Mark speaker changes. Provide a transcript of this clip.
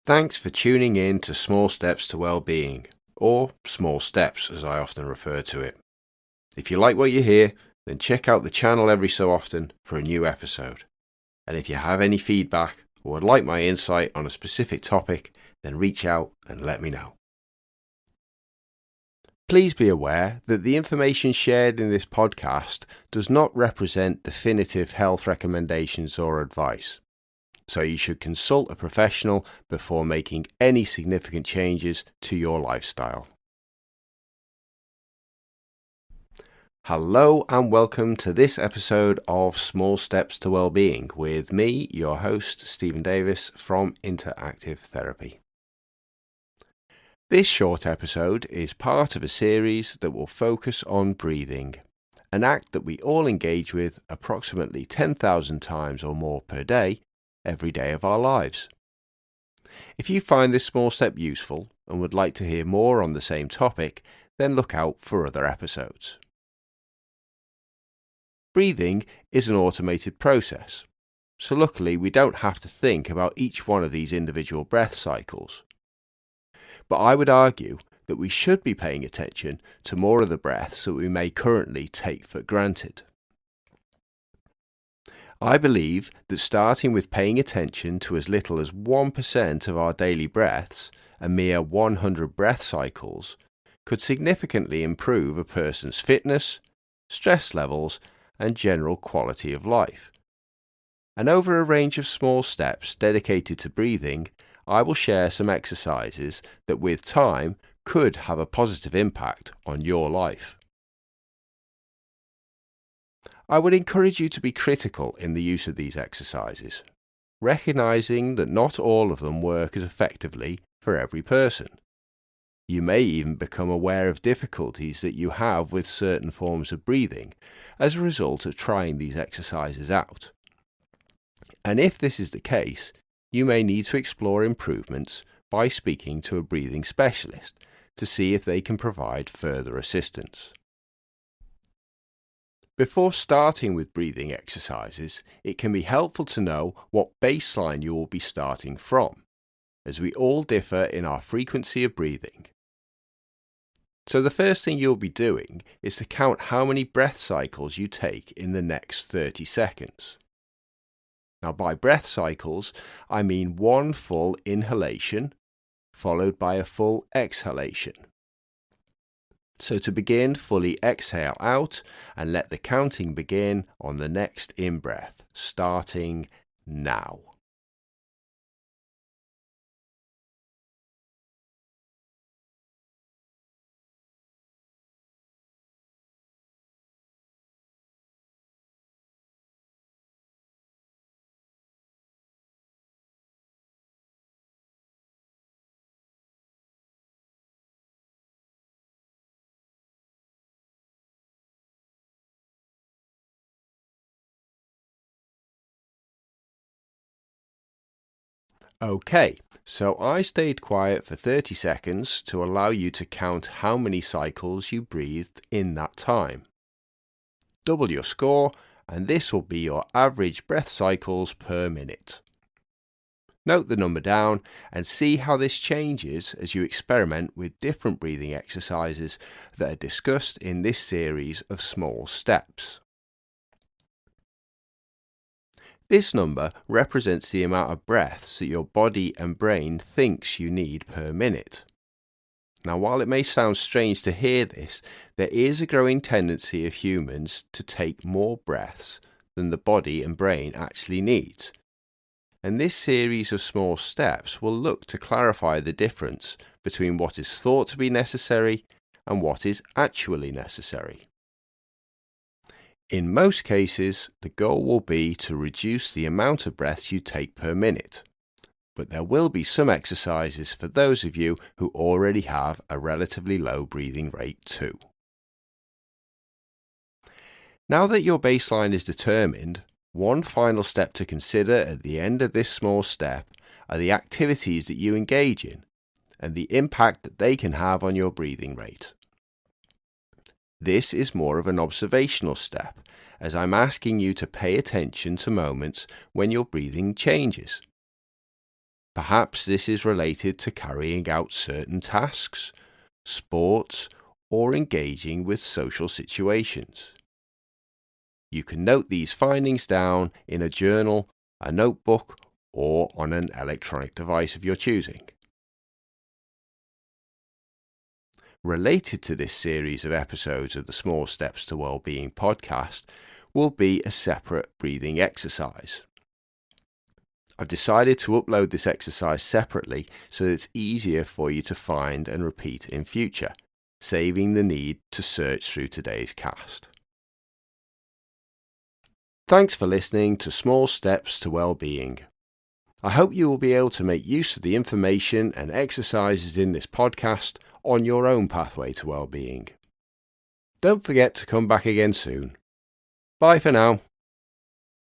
Speaker 1: Thanks for tuning in to Small Steps to Wellbeing, or Small Steps as I often refer to it. If you like what you hear, then check out the channel every so often for a new episode. And if you have any feedback or would like my insight on a specific topic, then reach out and let me know. Please be aware that the information shared in this podcast does not represent definitive health recommendations or advice. So you should consult a professional before making any significant changes to your lifestyle. Hello and welcome to this episode of Small Steps to Wellbeing with me, your host, Stephen Davis from Interactive Therapy. This short episode is part of a series that will focus on breathing, an act that we all engage with approximately 10,000 times or more per day, every day of our lives. If you find this small step useful and would like to hear more on the same topic, then look out for other episodes. Breathing is an automated process, so luckily we don't have to think about each one of these individual breath cycles. But I would argue that we should be paying attention to more of the breaths that we may currently take for granted. I believe that starting with paying attention to as little as 1% of our daily breaths, a mere 100 breath cycles, could significantly improve a person's fitness, stress levels, and general quality of life. And over a range of small steps dedicated to breathing, I will share some exercises that with time could have a positive impact on your life. I would encourage you to be critical in the use of these exercises, recognizing that not all of them work as effectively for every person. You may even become aware of difficulties that you have with certain forms of breathing as a result of trying these exercises out. And if this is the case, you may need to explore improvements by speaking to a breathing specialist to see if they can provide further assistance. Before starting with breathing exercises, it can be helpful to know what baseline you will be starting from, as we all differ in our frequency of breathing. So the first thing you'll be doing is to count how many breath cycles you take in the next 30 seconds. Now by breath cycles, I mean one full inhalation followed by a full exhalation. So to begin, fully exhale out and let the counting begin on the next in-breath, starting now. Okay, so I stayed quiet for 30 seconds to allow you to count how many cycles you breathed in that time. Double your score, and this will be your average breath cycles per minute. Note the number down and see how this changes as you experiment with different breathing exercises that are discussed in this series of small steps. This number represents the amount of breaths that your body and brain thinks you need per minute. Now, while it may sound strange to hear this, there is a growing tendency of humans to take more breaths than the body and brain actually needs. And this series of small steps will look to clarify the difference between what is thought to be necessary and what is actually necessary. In most cases, the goal will be to reduce the amount of breaths you take per minute, but there will be some exercises for those of you who already have a relatively low breathing rate too. Now that your baseline is determined, one final step to consider at the end of this small step are the activities that you engage in and the impact that they can have on your breathing rate. This is more of an observational step, as I'm asking you to pay attention to moments when your breathing changes. Perhaps this is related to carrying out certain tasks, sports, or engaging with social situations. You can note these findings down in a journal, a notebook, or on an electronic device of your choosing. Related to this series of episodes of the Small Steps to Wellbeing podcast will be a separate breathing exercise. I've decided to upload this exercise separately so that it's easier for you to find and repeat in future, saving the need to search through today's cast. Thanks for listening to Small Steps to Wellbeing. I hope you will be able to make use of the information and exercises in this podcast on your own pathway to wellbeing. Don't forget to come back again soon. Bye for now.